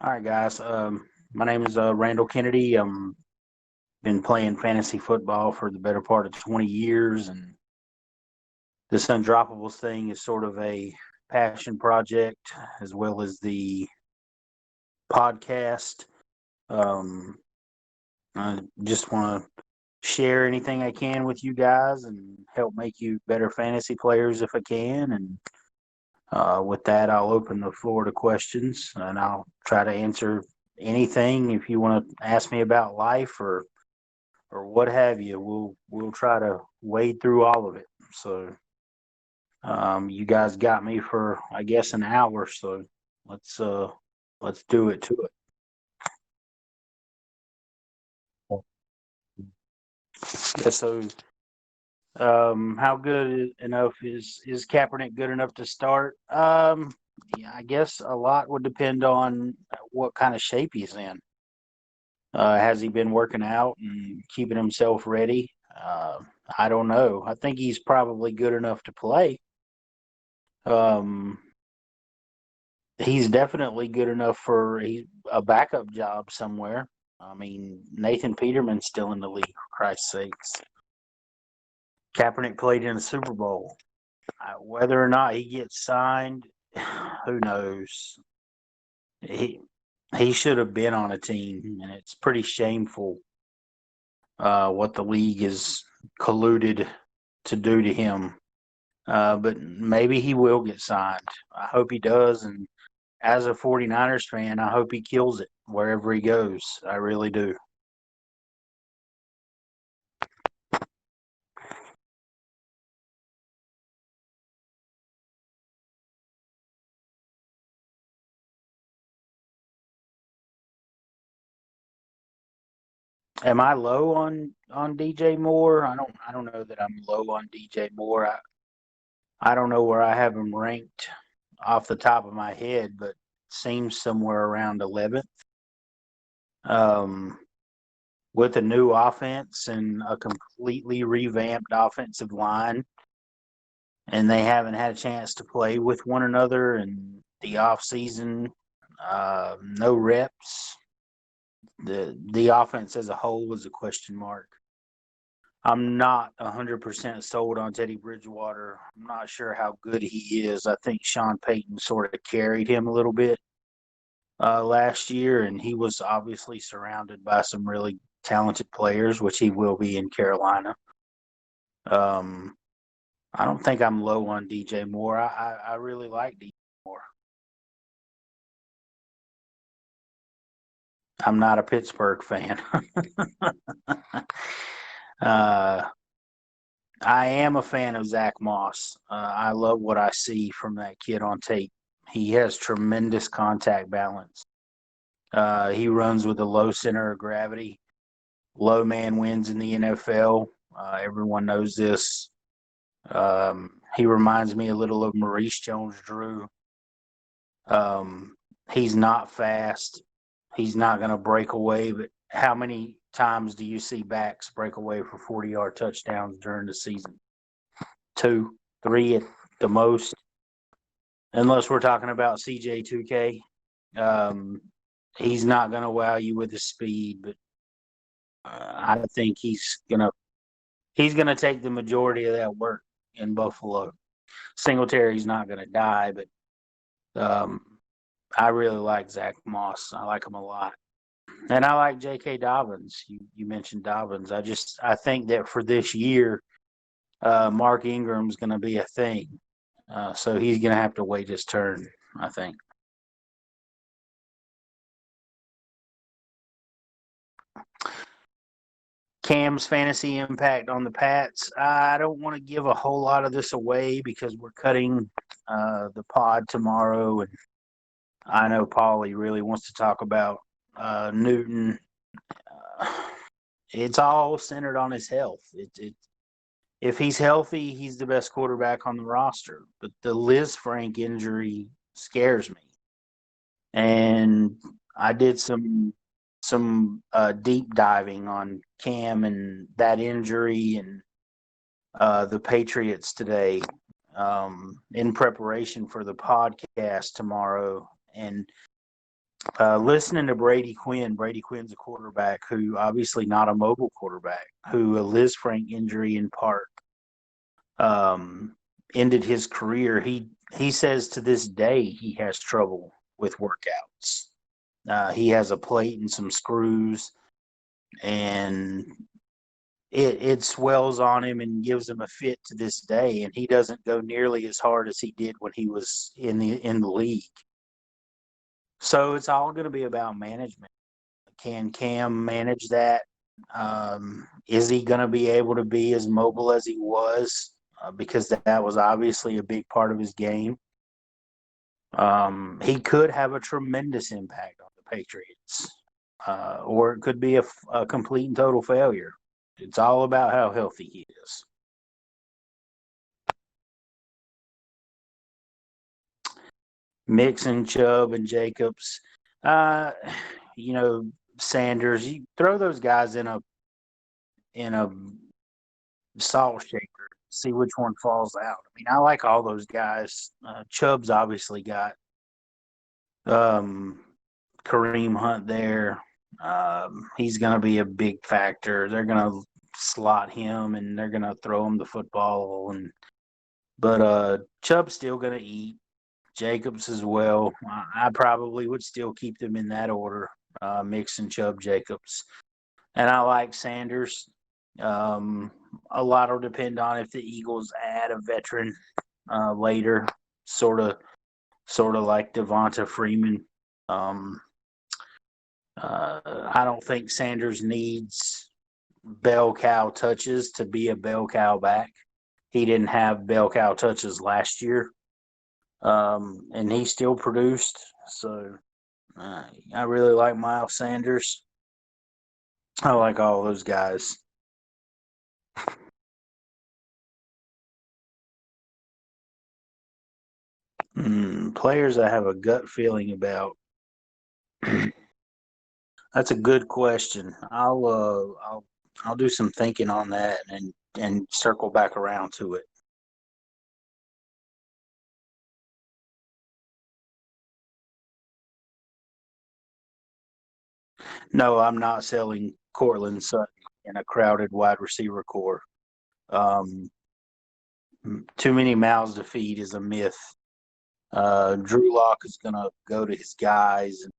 All right, guys. My name is Randall Kennedy. Been playing fantasy football for the better part of 20 years, and this Undroppables thing is sort of a passion project as well as the podcast. Um, I just want to share anything I can with you guys and help make you better fantasy players if I can. And with that, I'll open the floor to questions, and I'll try to answer anything. If you want to ask me about life or what have you, we'll try to wade through all of it. So you guys got me for I guess an hour, so let's uh let's do it to it. Yeah, so how good enough is Kaepernick good enough to start? Yeah, I guess a lot would depend on what kind of shape he's in. Has he been working out and keeping himself ready? I don't know. I think he's probably good enough to play. Um, he's definitely good enough for a backup job somewhere. I mean, Nathan Peterman's still in the league, for Christ's sakes. Kaepernick played in the Super Bowl. Whether or not he gets signed, who knows? He he should have been on a team, and it's pretty shameful what the league is colluded to do to him. But maybe he will get signed. I hope he does. And as a 49ers fan, I hope he kills it wherever he goes. I really do. Am I low on DJ Moore? I don't know that I'm low on DJ Moore. I don't know where I have him ranked off the top of my head, but seems somewhere around 11th. Um, with a new offense and a completely revamped offensive line, and they haven't had a chance to play with one another in the off season. No reps. The offense as a whole is a question mark. I'm not 100% sold on Teddy Bridgewater. I'm not sure how good he is. I think Sean Payton sort of carried him a little bit last year, and he was obviously surrounded by some really talented players, which he will be in Carolina. Um, I don't think I'm low on DJ Moore. I really like DJ Moore. I'm not a Pittsburgh fan. uh, I am a fan of Zach Moss. I love what I see from that kid on tape. He has tremendous contact balance. He runs with a low center of gravity. Low man wins in the NFL. Everyone knows this. He reminds me a little of Maurice Jones-Drew. He's not fast. He's not going to break away, but how many times do you see backs break away for 40-yard touchdowns during the season? Two, three at the most, unless we're talking about CJ2K. Um, he's not going to wow you with his speed, but I think he's gonna take the majority of that work in Buffalo. Singletary's not going to die, but um, I really like Zach Moss. I like him a lot. And I like J.K. Dobbins. You mentioned Dobbins. I think that for this year, Mark Ingram's going to be a thing. So he's going to have to wait his turn, I think. Cam's fantasy impact on the Pats. I don't want to give a whole lot of this away because we're cutting the pod tomorrow, and I know Paulie really wants to talk about Newton. Uh, it's all centered on his health. If he's healthy, he's the best quarterback on the roster. But the Liz Frank injury scares me. And I did some deep diving on Cam and that injury and the Patriots today in preparation for the podcast tomorrow. And Listening to Brady Quinn. Brady Quinn's a quarterback who obviously not a mobile quarterback, who a Liz Frank injury in part um, ended his career. He says to this day he has trouble with workouts. He has a plate and some screws, and it swells on him and gives him a fit to this day. And he doesn't go nearly as hard as he did when he was in the league. So it's all going to be about management. Can Cam manage that? Is he going to be able to be as mobile as he was? Because that was obviously a big part of his game. He could have a tremendous impact on the Patriots, or it could be a complete and total failure. It's all about how healthy he is. Mixon, Chubb, and Jacobs. Uh, you know, Sanders. You throw those guys in a salt shaker, see which one falls out. I mean, I like all those guys. Chubb's obviously got um, Kareem Hunt there. He's going to be a big factor. They're going to slot him and they're going to throw him the football. But Chubb's still going to eat. Jacobs as well. I probably would still keep them in that order. Mixon, Chubb, Jacobs. And I like Sanders. A lot will depend on if the Eagles add a veteran later, sort of like Devonta Freeman. Um, I don't think Sanders needs bell cow touches to be a bell cow back. He didn't have bell cow touches last year, and he still produced. So I really like Miles Sanders. I like all those guys. Players I have a gut feeling about. That's a good question. I'll do some thinking on that and circle back around to it. No, I'm not selling Cortland Sutton in a crowded wide receiver core. Um, Too many mouths to feed is a myth. Drew Lock is going to go to his guys, and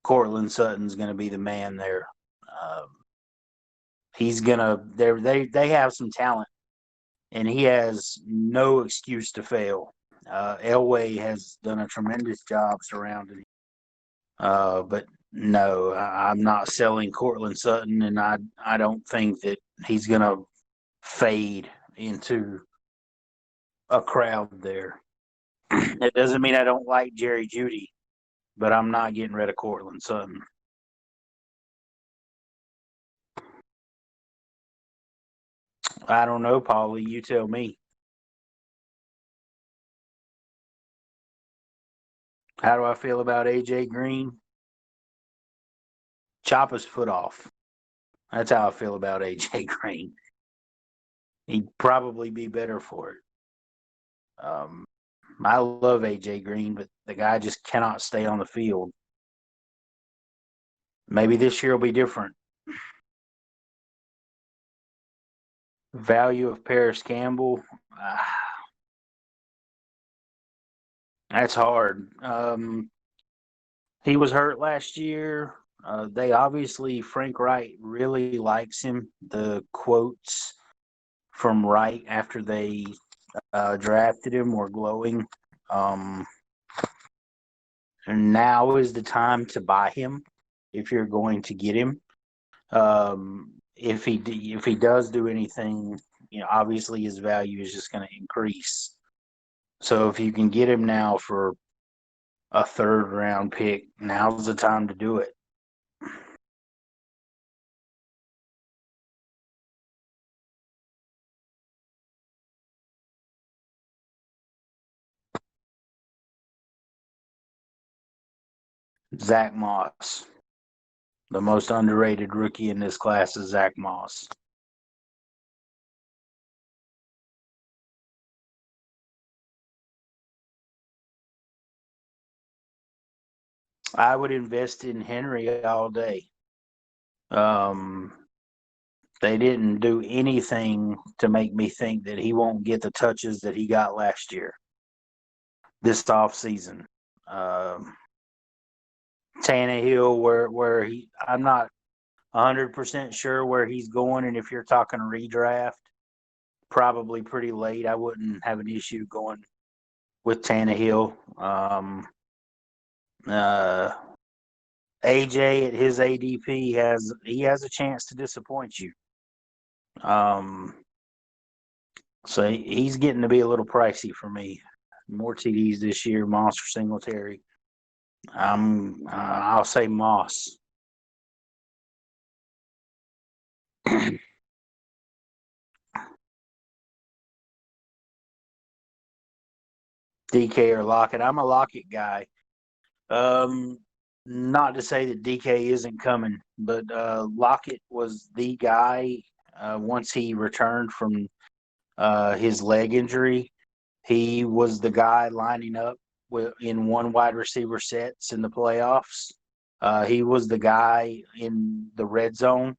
Cortland Sutton's going to be the man there. Um, he's gonna. They have some talent, and he has no excuse to fail. Elway has done a tremendous job surrounding him. But no, I'm not selling Cortland Sutton, and I don't think that he's gonna fade into a crowd there. It doesn't mean I don't like Jerry Judy, but I'm not getting rid of Cortland Sutton. I don't know, Paulie. You tell me. How do I feel about AJ Green? Chop his foot off. That's how I feel about AJ Green. He'd probably be better for it. Um, I love AJ Green, but the guy just cannot stay on the field. Maybe this year will be different. Value of Paris Campbell. That's hard. He was hurt last year. They obviously, Frank Wright really likes him. The quotes from Wright after they drafted him were glowing. Um, and now is the time to buy him if you're going to get him. If he does do anything, obviously his value is just going to increase. So if you can get him now for a third round pick, now's the time to do it. Zach Moss, the most underrated rookie in this class is Zach Moss. I would invest in Henry all day. Um, they didn't do anything to make me think that he won't get the touches that he got last year, this off season. Um, Tannehill, I'm not 100% sure where he's going, and if you're talking redraft, probably pretty late. I wouldn't have an issue going with Tannehill. Uh, AJ at his ADP has a chance to disappoint you. Um, so he's getting to be a little pricey for me. More TDs this year, Moss or Singletary. I'll say Moss. DK or Lockett. I'm a Lockett guy. Um, Not to say that DK isn't coming, but Lockett was the guy once he returned from his leg injury. He was the guy lining up in one wide receiver sets in the playoffs. He was the guy in the red zone.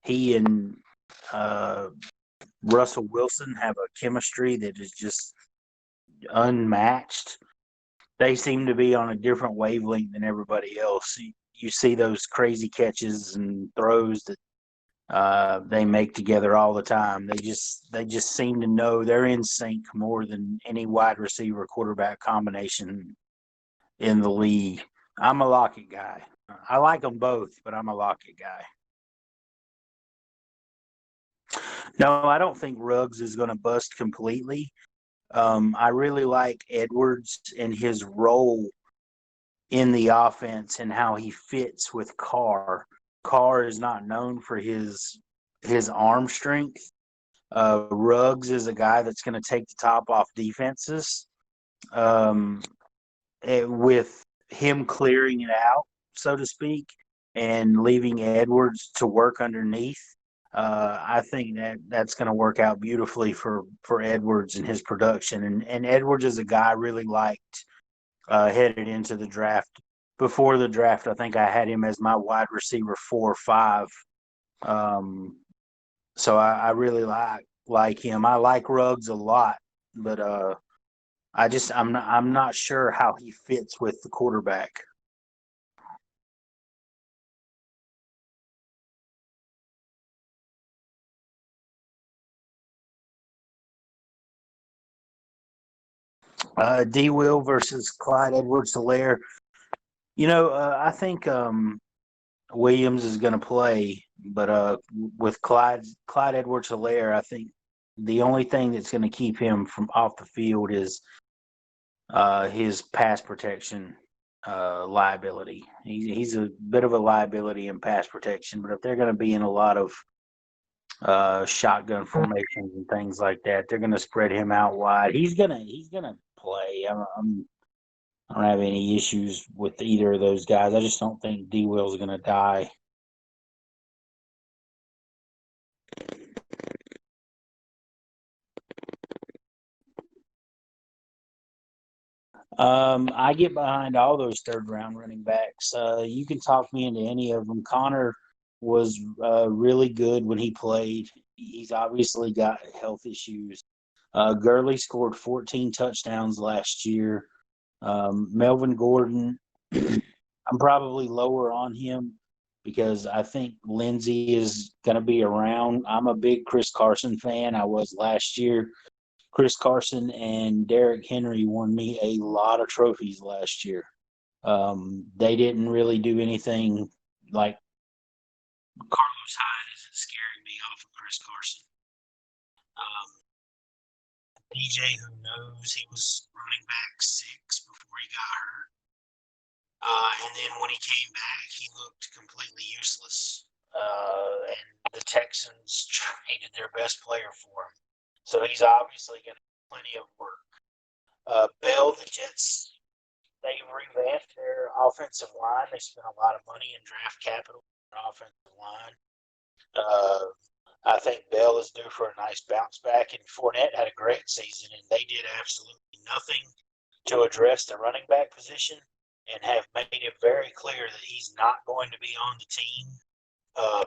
He and uh, Russell Wilson have a chemistry that is just unmatched. They seem to be on a different wavelength than everybody else. You see those crazy catches and throws that they make together all the time. They just seem to know they're in sync more than any wide receiver quarterback combination in the league. I'm a Lockett guy. I like them both, but I'm a Lockett guy. No, I don't think Ruggs is going to bust completely. I really like Edwards and his role in the offense and how he fits with Carr. Carr is not known for his arm strength. Ruggs is a guy that's going to take the top off defenses. Um, with him clearing it out, so to speak, and leaving Edwards to work underneath. I think that's going to work out beautifully for Edwards and his production. And Edwards is a guy I really liked headed into the draft. Before the draft, I think I had him as my wide receiver 4 or 5. Um, so I really like him. I like Ruggs a lot, but I'm not sure how he fits with the quarterback. D. Will versus Clyde Edwards-Helaire. I think Williams is going to play, but with Clyde Edwards-Helaire, I think the only thing that's going to keep him from off the field is his pass protection liability. He's a bit of a liability in pass protection, but if they're going to be in a lot of shotgun formations and things like that, they're going to spread him out wide. He's gonna play. I don't have any issues with either of those guys. I just don't think D. Will's going to die. I get behind all those third round running backs. You can talk me into any of them. Connor was really good when he played. He's obviously got health issues. Gurley scored 14 touchdowns last year. Melvin Gordon, I'm probably lower on him because I think Lindsey is going to be around. I'm a big Chris Carson fan. I was last year. Chris Carson and Derrick Henry won me a lot of trophies last year. They didn't really do anything like Carlos Hyde isn't scaring me off of Chris Carson. Um, DJ, who knows, he was running back 6 before he got hurt. And then when he came back, he looked completely useless. And the Texans traded their best player for him. So he's obviously going to have plenty of work. Bell, the Jets, they revamped their offensive line. They spent a lot of money in draft capital on offensive line. I think Bell is due for a nice bounce back, and Fournette had a great season, and they did absolutely nothing to address the running back position. and have made it very clear that he's not going to be on the team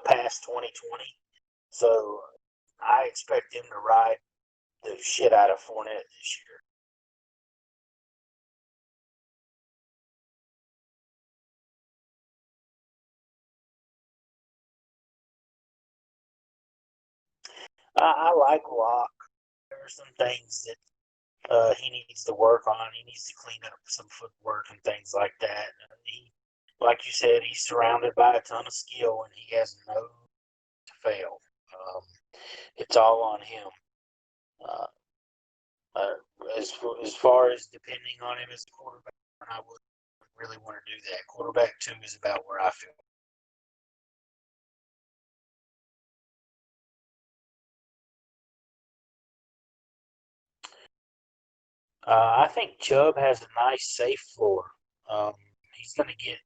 past 2020. So I expect him to ride the shit out of Fournette this year. I like Locke. There are some things that he needs to work on. He needs to clean up some footwork and things like that. Like you said, he's surrounded by a ton of skill, and he has no to fail. Um, it's all on him. Uh, uh, as far as depending on him as a quarterback, I would really want to do that. Quarterback 2 is about where I feel. I think Chubb has a nice, safe floor. Um, he's going to get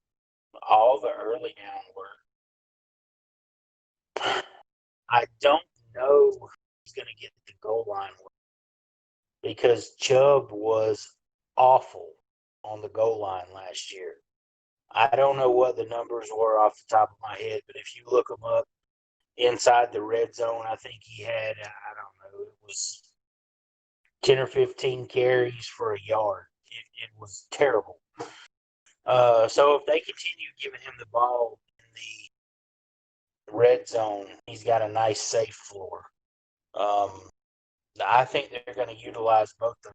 all the early down work. I don't know he's going to get the goal line work because Chubb was awful on the goal line last year. I don't know what the numbers were off the top of my head, but if you look them up inside the red zone, I think he had, I don't know, it was 10 or 15 carries for a yard. It was terrible. So if they continue giving him the ball in the red zone, he's got a nice safe floor. Um, I think they're going to utilize both of them.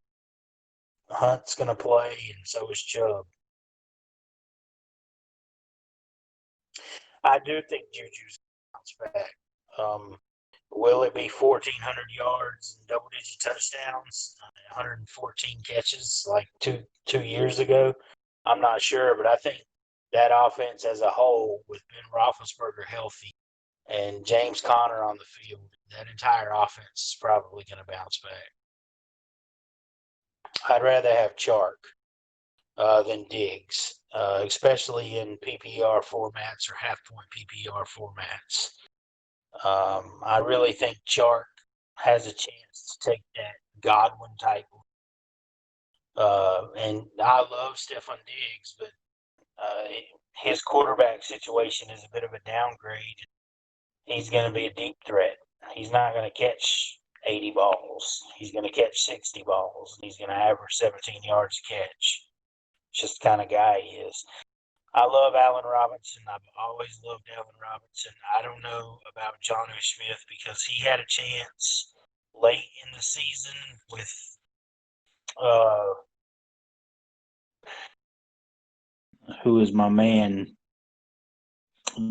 Hunt's going to play, and so is Chubb. I do think Juju's bounce back. Um, will it be 1,400 yards and double-digit touchdowns, 114 catches like two years ago? I'm not sure, but I think that offense as a whole, with Ben Roethlisberger healthy and James Conner on the field, that entire offense is probably going to bounce back. I'd rather have Chark than Diggs, especially in PPR formats or half-point PPR formats. I really think Chark has a chance to take that Godwin type. And I love Stephon Diggs, but his quarterback situation is a bit of a downgrade. He's going to be a deep threat. He's not going to catch 80 balls. He's going to catch 60 balls, and he's going to average 17 yards a catch. It's just the kind of guy he is. I love Allen Robinson. I've always loved Allen Robinson. I don't know about Jonnu Smith because he had a chance late in the season with uh, who is my man,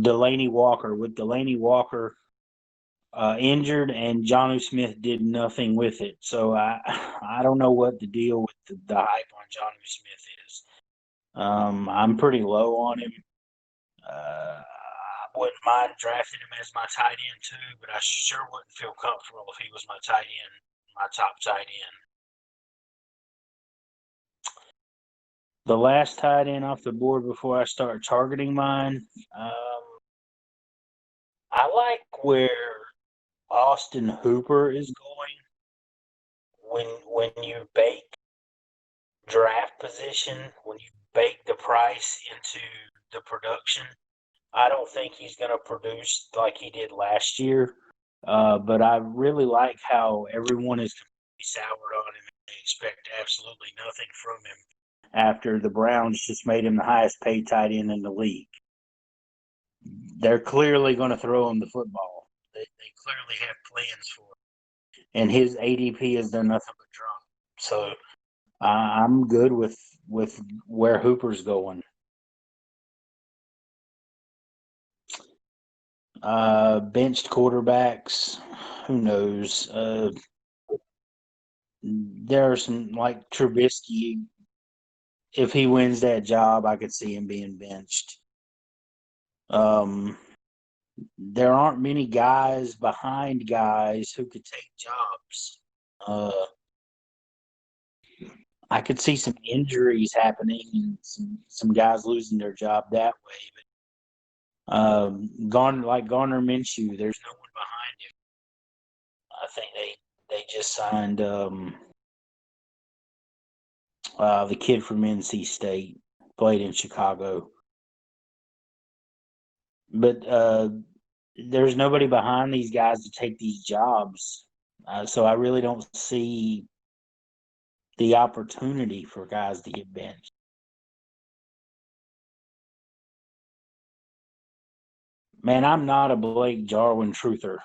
Delaney Walker. With Delaney Walker injured, and Jonnu Smith did nothing with it. So I don't know what the deal with the hype on Jonnu Smith is. I'm pretty low on him. I wouldn't mind drafting him as my tight end too, but I sure wouldn't feel comfortable if he was my tight end, my top tight end. The last tight end off the board before I start targeting mine, I like where Austin Hooper is going when you bake draft position, when you bake the price into the production. I don't think he's going to produce like he did last year, but I really like how everyone is completely soured on him and they expect absolutely nothing from him after the Browns just made him the highest paid tight end in the league. They're clearly going to throw him the football. They clearly have plans for it. And his ADP has done nothing but drop. So I'm good with where Hooper's going. Benched quarterbacks, who knows? There are some like Trubisky. If he wins that job, I could see him being benched. There aren't many guys behind guys who could take jobs. Uh, I could see some injuries happening and some guys losing their job that way. But Garner Minshew, there's no one behind him. I think they just signed the kid from NC State. played in Chicago. But there's nobody behind these guys to take these jobs. So I really don't see the opportunity for guys to get benched. Man, I'm not a Blake Jarwin truther.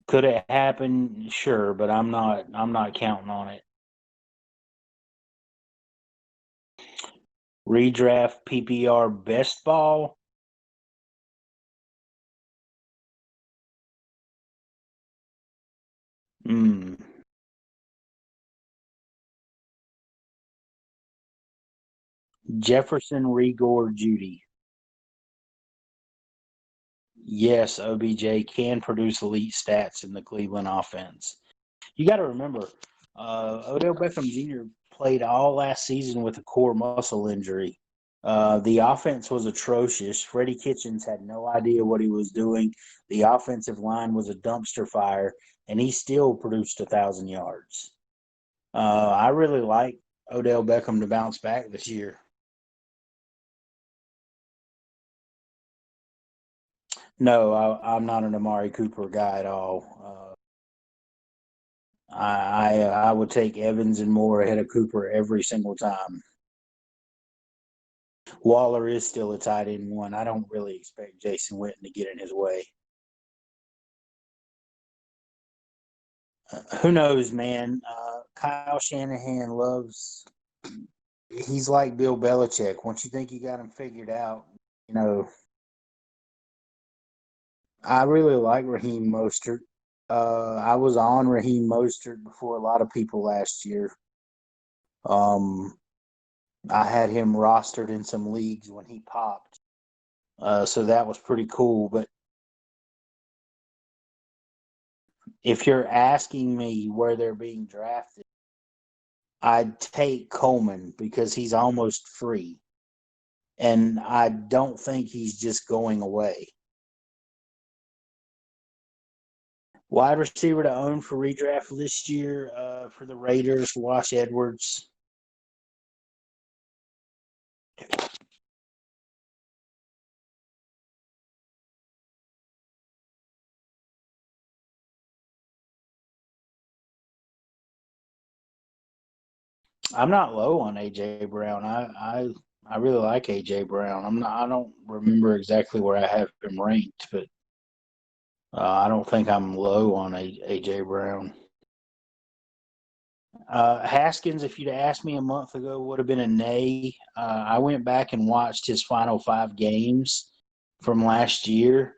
Could it happen? Sure, but I'm not counting on it. Redraft PPR best ball. Hmm. Jefferson, Rigor, Judy. Yes, OBJ can produce elite stats in the Cleveland offense. You got to remember, Odell Beckham Jr. played all last season with a core muscle injury. The offense was atrocious. Freddie Kitchens had no idea what he was doing. The offensive line was a dumpster fire, and he still produced 1,000 yards. I really like Odell Beckham to bounce back this year. No, I'm not an Amari Cooper guy at all. I would take Evans and Moore ahead of Cooper every single time. Waller is still a tight end one. I don't really expect Jason Witten to get in his way. Who knows, man? Kyle Shanahan loves. He's like Bill Belichick. Once you think you got him figured out, you know. I really like Raheem Mostert. I was on Raheem Mostert before a lot of people last year. Um, I had him rostered in some leagues when he popped, so that was pretty cool. But if you're asking me where they're being drafted, I'd take Coleman because he's almost free. And I don't think he's just going away. Wide receiver to own for redraft this year for the Raiders, Wash Edwards. I'm not low on AJ Brown. I really like AJ Brown. I don't remember exactly where I have him ranked, but I don't think I'm low on AJ Brown. Haskins, if you'd asked me a month ago, would have been a nay. I went back and watched his final 5 games from last year.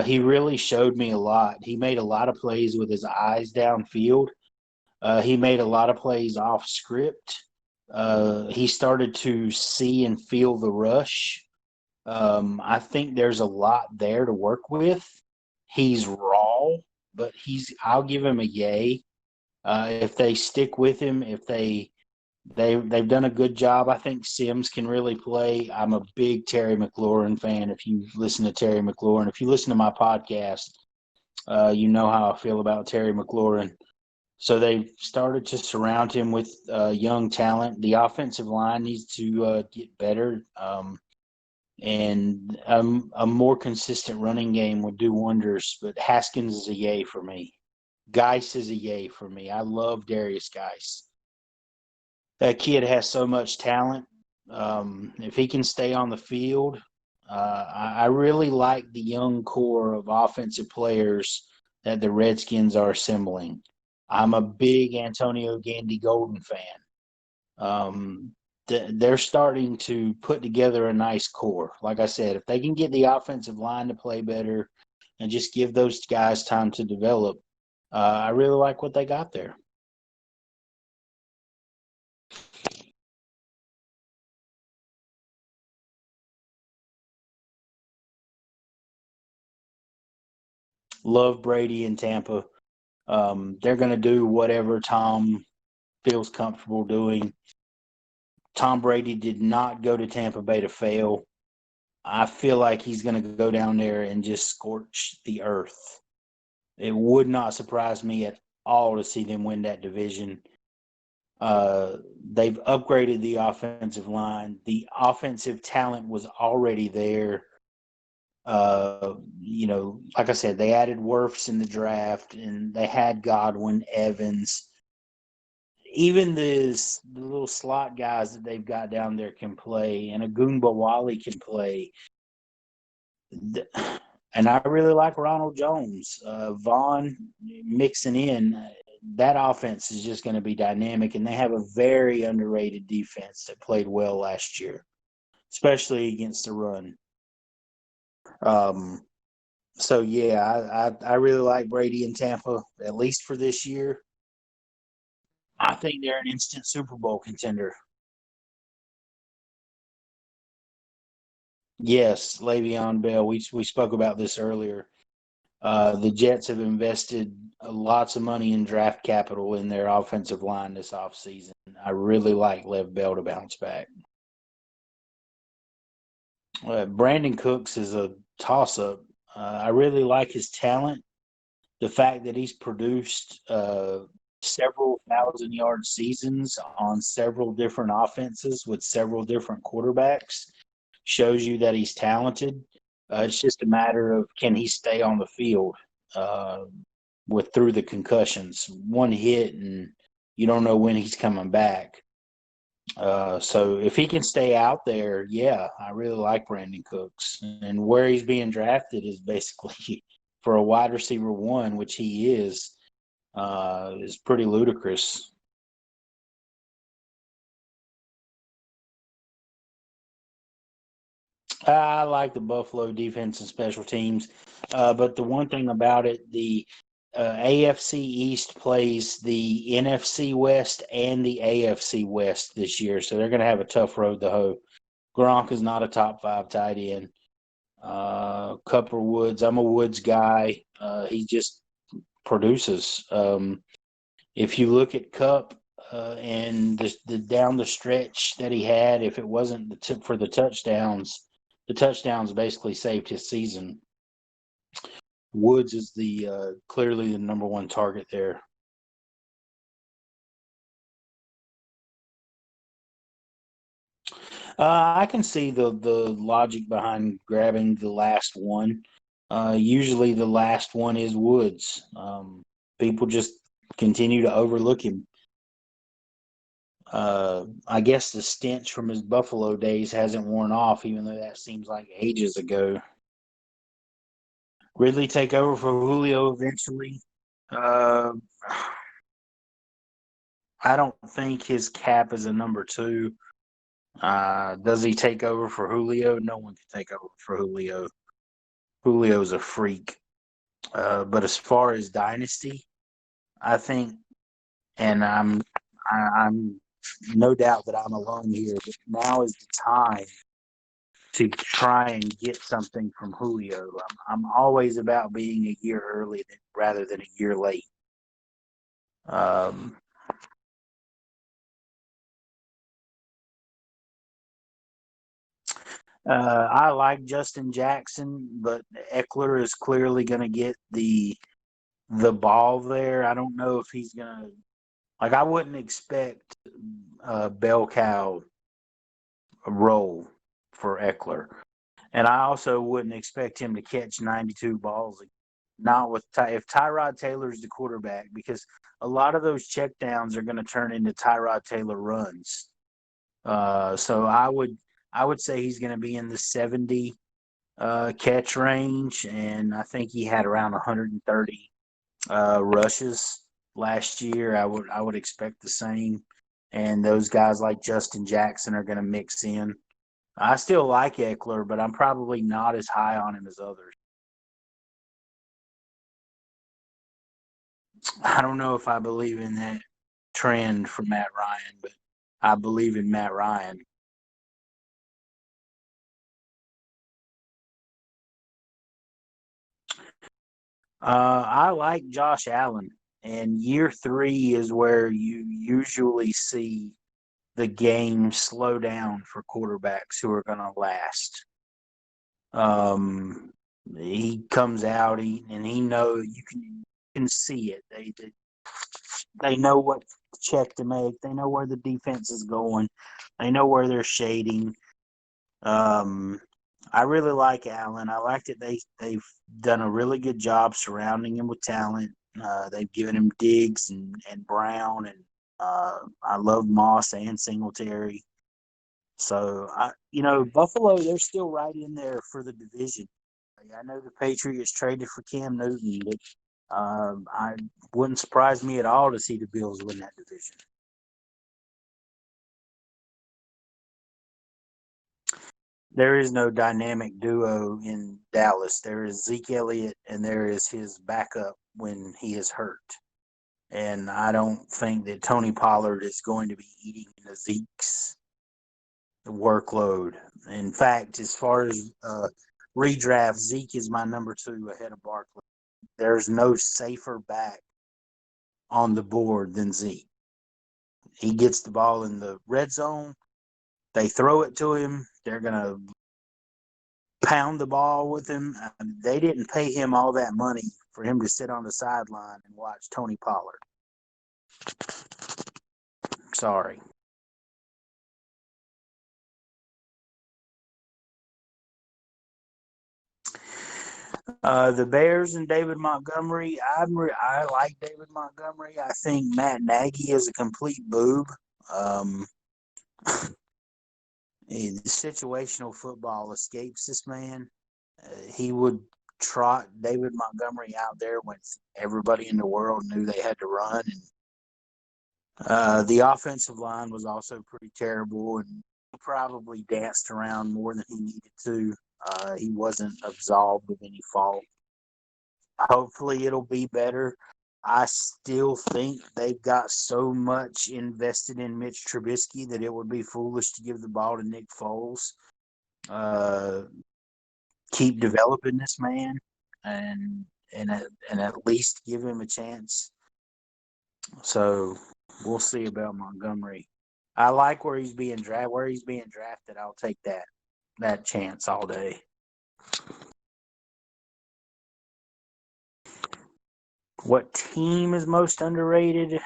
He really showed me a lot. He made a lot of plays with his eyes downfield. He made a lot of plays off script. He started to see and feel the rush. I think there's a lot there to work with. He's raw, but I'll give him a yay. If they stick with him, if they've done a good job. I think Sims can really play. I'm a big Terry McLaurin fan. If you listen to Terry McLaurin, if you listen to my podcast, you know how I feel about Terry McLaurin. So they've started to surround him with young talent. The offensive line needs to get better, and a more consistent running game would do wonders. But Haskins is a yay for me. Geis is a yay for me. I love Darius Geis. That kid has so much talent. If he can stay on the field, I really like the young core of offensive players that the Redskins are assembling. I'm a big Antonio Gandy Golden fan. They're starting to put together a nice core. Like I said, if they can get the offensive line to play better and just give those guys time to develop, I really like what they got there. Love Brady in Tampa. They're going to do whatever Tom feels comfortable doing. Tom Brady did not go to Tampa Bay to fail. I feel like he's going to go down there and just scorch the earth. It would not surprise me at all to see them win that division. They've upgraded the offensive line. The offensive talent was already there. Like I said, they added Wirfs in the draft, and they had Godwin, Evans. Even the little slot guys that they've got down there can play, and Agumba Wally can play. And I really like Ronald Jones. Vaughn mixing in, that offense is just going to be dynamic, and they have a very underrated defense that played well last year, especially against the run. So yeah, I really like Brady in Tampa, at least for this year. I think they're an instant Super Bowl contender. Yes, Le'Veon Bell. We spoke about this earlier. The Jets have invested lots of money in draft capital in their offensive line this offseason. I really like Lev Bell to bounce back. Brandon Cooks is a toss-up. I really like his talent. The fact that he's produced several thousand-yard seasons on several different offenses with several different quarterbacks shows you that he's talented. It's just a matter of can he stay on the field with through the concussions. One hit and you don't know when he's coming back. So if he can stay out there, yeah, I really like Brandon Cooks. And where he's being drafted is basically for a wide receiver one, which he is pretty ludicrous. I like the Buffalo defense and special teams, but the one thing about it, the AFC East plays the NFC West and the AFC West this year, so they're going to have a tough road to hoe. Gronk is not a top five tight end. Cupper Woods, I'm a Woods guy. He just produces. If you look at Cup and the down the stretch that he had, if it wasn't the tip for the touchdowns basically saved his season. Woods is the clearly the number one target there. I can see the logic behind grabbing the last one. Usually, the last one is Woods. People just continue to overlook him. I guess the stench from his Buffalo days hasn't worn off, even though that seems like ages ago. Ridley take over for Julio eventually. Uh, I don't think his cap is a number two. Does he take over for Julio? No one can take over for Julio. Julio's a freak. But as far as dynasty, I think, and I'm no doubt that I'm alone here, but now is the time to try and get something from Julio. I'm always about being a year early rather than a year late. Um, I like Justin Jackson, but Eckler is clearly going to get the ball there. I don't know if he's going to like. I wouldn't expect a bell cow role for Eckler, and I also wouldn't expect him to catch 92 balls. Not with if Tyrod Taylor's the quarterback, because a lot of those checkdowns are going to turn into Tyrod Taylor runs. So I would say he's going to be in the 70 catch range, and I think he had around 130 rushes last year. I would expect the same, and those guys like Justin Jackson are going to mix in. I still like Eckler, but I'm probably not as high on him as others. I don't know if I believe in that trend for Matt Ryan, but I believe in Matt Ryan. I like Josh Allen, and year three is where you usually see the game slow down for quarterbacks who are going to last. Um, he comes out, and he know you can see it. They know check to make. They know where the defense is going. They know where they're shading. Um, I really like Allen. I like that they've done a really good job surrounding him with talent. They've given him Diggs and Brown, and I love Moss and Singletary. So Buffalo, they're still right in there for the division. I know the Patriots traded for Cam Newton, but I wouldn't surprise me at all to see the Bills win that division. There is no dynamic duo in Dallas. There is Zeke Elliott, and there is his backup when he is hurt. And I don't think that Tony Pollard is going to be eating into Zeke's workload. In fact, as far as redraft, Zeke is my number 2 ahead of Barkley. There's no safer back on the board than Zeke. He gets the ball in the red zone. They throw it to him. They're going to pound the ball with him. They didn't pay him all that money for him to sit on the sideline and watch Tony Pollard. Sorry. The Bears and David Montgomery. I like David Montgomery. I think Matt Nagy is a complete boob. Situational football escapes this man. He would trot David Montgomery out there when everybody in the world knew they had to run. And the offensive line was also pretty terrible, and he probably danced around more than he needed to. He wasn't absolved of any fault. Hopefully it'll be better. I still think they've got so much invested in Mitch Trubisky that it would be foolish to give the ball to Nick Foles. Keep developing this man and at least give him a chance. So we'll see about Montgomery. I like where he's being drafted. Where he's being drafted, I'll take that chance all day. What team is most underrated?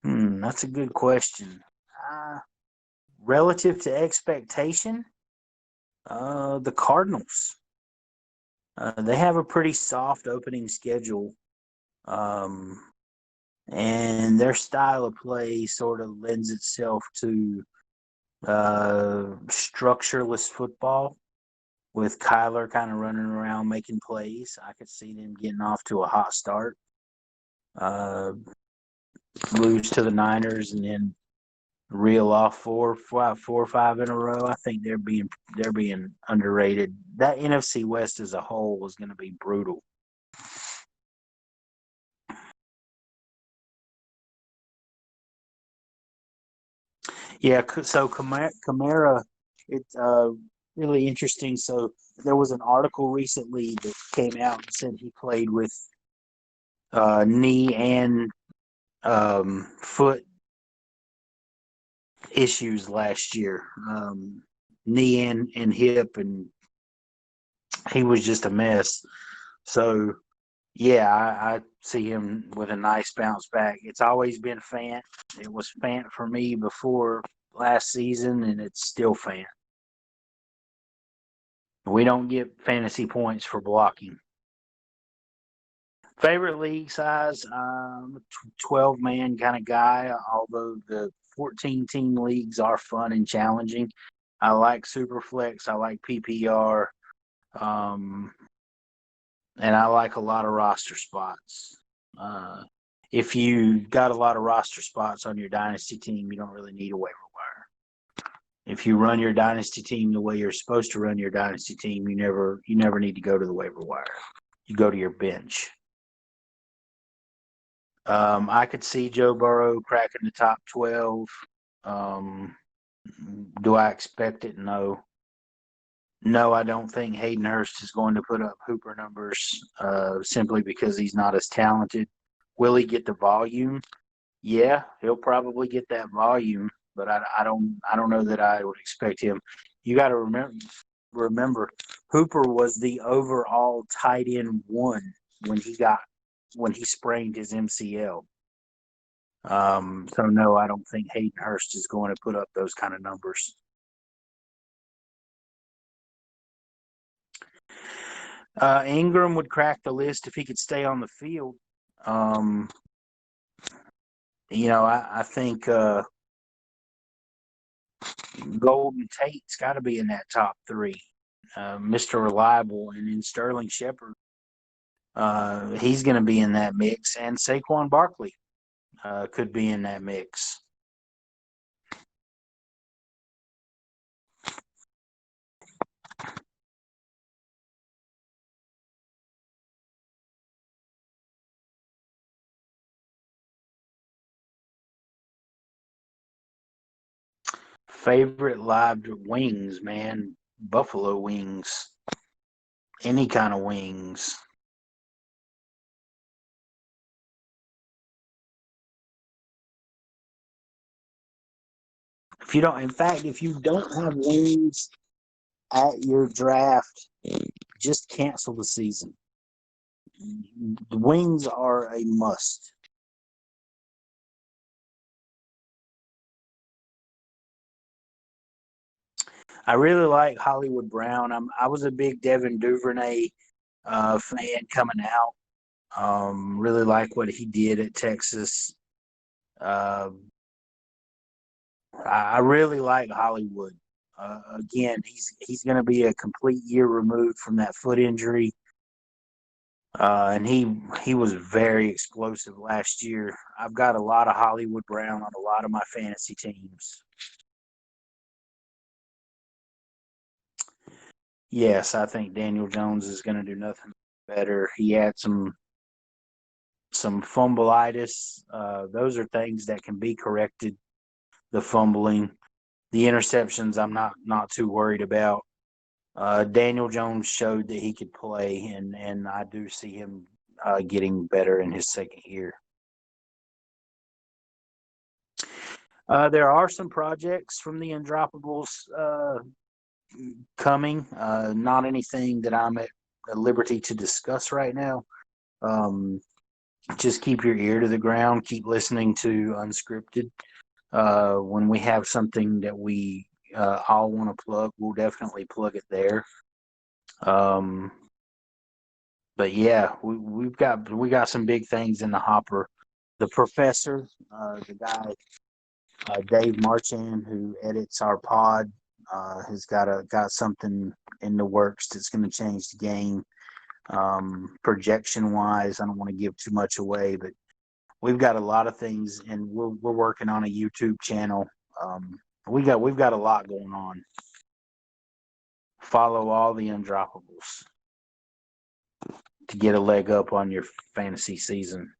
That's a good question. Relative to expectation, the Cardinals. They have a pretty soft opening schedule, and their style of play sort of lends itself to structureless football, with Kyler kind of running around making plays. I could see them getting off to a hot start, lose to the Niners, and then reel off four or five in a row. I think they're being underrated. That NFC West as a whole is going to be brutal. Yeah, so Kamara, it's really interesting. So there was an article recently that came out and said he played with knee and foot issues last year, knee and hip, and he was just a mess. So yeah, I see him with a nice bounce back. It's always been Fant. It was Fant for me before last season, and it's still Fant. We don't get fantasy points for blocking. Favorite league size, 12-man kind of guy, although the 14-team leagues are fun and challenging. I like Superflex. I like PPR. And I like a lot of roster spots. If you got a lot of roster spots on your dynasty team, you don't really need a waiver wire. If you run your dynasty team the way you're supposed to run your dynasty team, you never need to go to the waiver wire. You go to your bench. I could see Joe Burrow cracking the top 12. Do I expect it? No. No, I don't think Hayden Hurst is going to put up Hooper numbers simply because he's not as talented. Will he get the volume? Yeah, he'll probably get that volume, but I don't know that I would expect him. You got to remember Hooper was the overall tight end 1 when he got when he sprained his MCL. So no, I don't think Hayden Hurst is going to put up those kind of numbers. Ingram would crack the list if he could stay on the field. I think Golden Tate's got to be in that top three. Mr. Reliable, and then Sterling Shepard. He's going to be in that mix, and Saquon Barkley could be in that mix. Favorite live wings, man. Buffalo wings. Any kind of wings. If you don't, in fact, if you don't have wings at your draft, just cancel the season. The wings are a must. I really like Hollywood Brown. I was a big Devin Duvernay fan coming out. Really like what he did at Texas. Uh, I really like Hollywood. Again, he's going to be a complete year removed from that foot injury, and he was very explosive last year. I've got a lot of Hollywood Brown on a lot of my fantasy teams. Yes, I think Daniel Jones is going to do nothing better. He had some fumbleitis. Those are things that can be corrected. The fumbling, the interceptions, I'm not too worried about. Daniel Jones showed that he could play, and I do see him getting better in his second year. There are some projects from the Undroppables coming. Not anything that I'm at liberty to discuss right now. Just keep your ear to the ground. Keep listening to Unscripted. When we have something that we all want to plug, we'll definitely plug it there. But yeah, we got some big things in the hopper. The professor, the guy Dave Marchand, who edits our pod, has got something in the works that's going to change the game. Projection wise, I don't want to give too much away, but we've got a lot of things, and we're working on a YouTube channel. We've got a lot going on. Follow all the Undroppables to get a leg up on your fantasy season.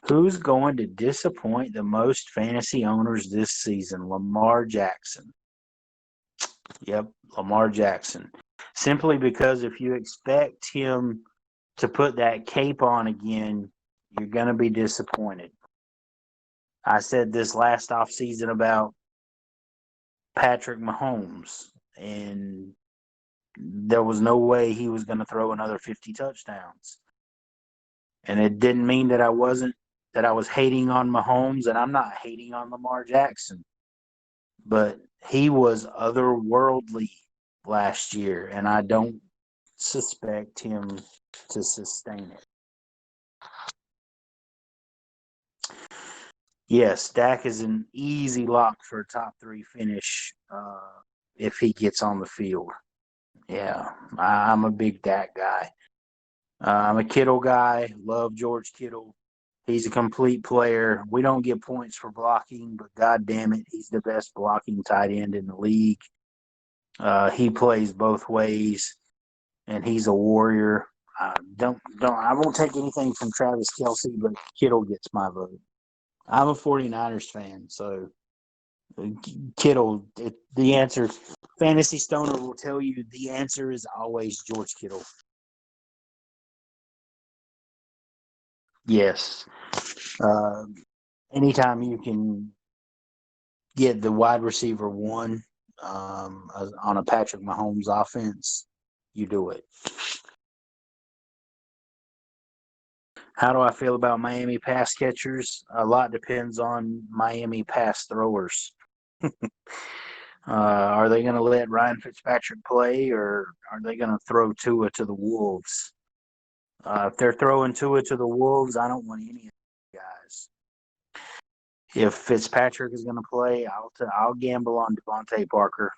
Who's going to disappoint the most fantasy owners this season? Lamar Jackson. Yep, Lamar Jackson. Simply because if you expect him to put that cape on again, you're going to be disappointed. I said this last offseason about Patrick Mahomes, and there was no way he was going to throw another 50 touchdowns. And it didn't mean that I was hating on Mahomes, and I'm not hating on Lamar Jackson. But he was otherworldly last year, and I don't suspect him to sustain it. Yes, Dak is an easy lock for a top 3 finish if he gets on the field. Yeah, I'm a big Dak guy. I'm a Kittle guy. Love George Kittle. He's a complete player. We don't get points for blocking, but God damn it, he's the best blocking tight end in the league. He plays both ways, and he's a warrior. I won't take anything from Travis Kelce, but Kittle gets my vote. I'm a 49ers fan, so Kittle, the answer, Fantasy Stoner will tell you the answer is always George Kittle. Yes. Anytime you can get the wide receiver one on a Patrick Mahomes offense, you do it. How do I feel about Miami pass catchers? A lot depends on Miami pass throwers. Are they going to let Ryan Fitzpatrick play, or are they going to throw Tua to the Wolves? If they're throwing Tua to the Wolves, I don't want any of these guys. If Fitzpatrick is going to play, I'll gamble on Devontae Parker.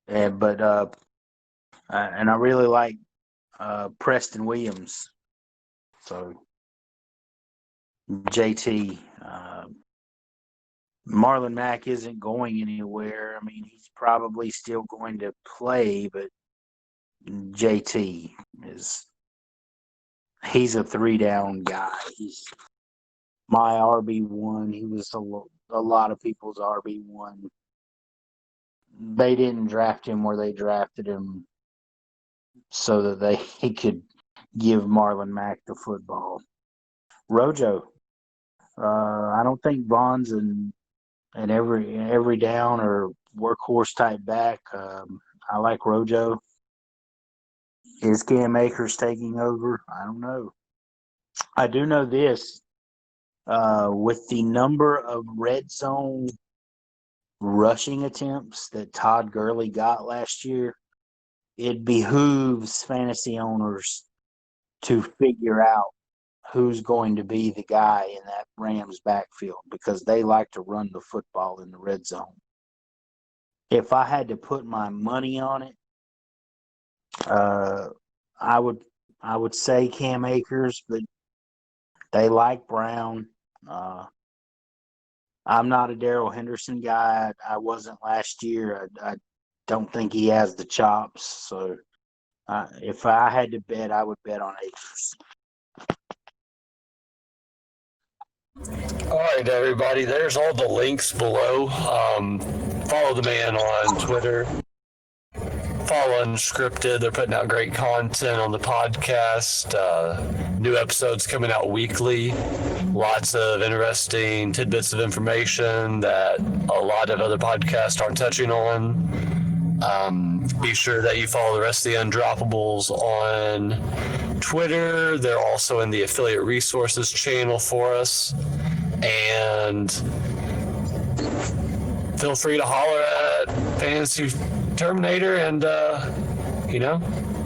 But and I really like Preston Williams. So JT. Marlon Mack isn't going anywhere. I mean, he's probably still going to play, but JT he's a 3-down guy. He's my RB1. He was a lot of people's RB1. They didn't draft him where they drafted him so that he could give Marlon Mack the football. Rojo. I don't think Vaughn's and every down or workhorse type back. I like Rojo. Is Cam Akers taking over? I don't know. I do know this. With the number of red zone rushing attempts that Todd Gurley got last year, it behooves fantasy owners to figure out who's going to be the guy in that Rams backfield because they like to run the football in the red zone. If I had to put my money on it, I would say Cam Akers, but they like Brown. I'm not a Darrell Henderson guy. I wasn't last year. I don't think he has the chops. So if I had to bet, I would bet on Akers. All right, everybody. There's all the links below. Follow the man on Twitter. Follow Unscripted. They're putting out great content on the podcast. New episodes coming out weekly. Lots of interesting tidbits of information that a lot of other podcasts aren't touching on. Be sure that you follow the rest of the Undroppables on Twitter. They're also in the affiliate resources channel for us. And feel free to holler at Fantasy Terminator and,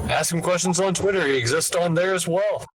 ask him questions on Twitter. He exists on there as well.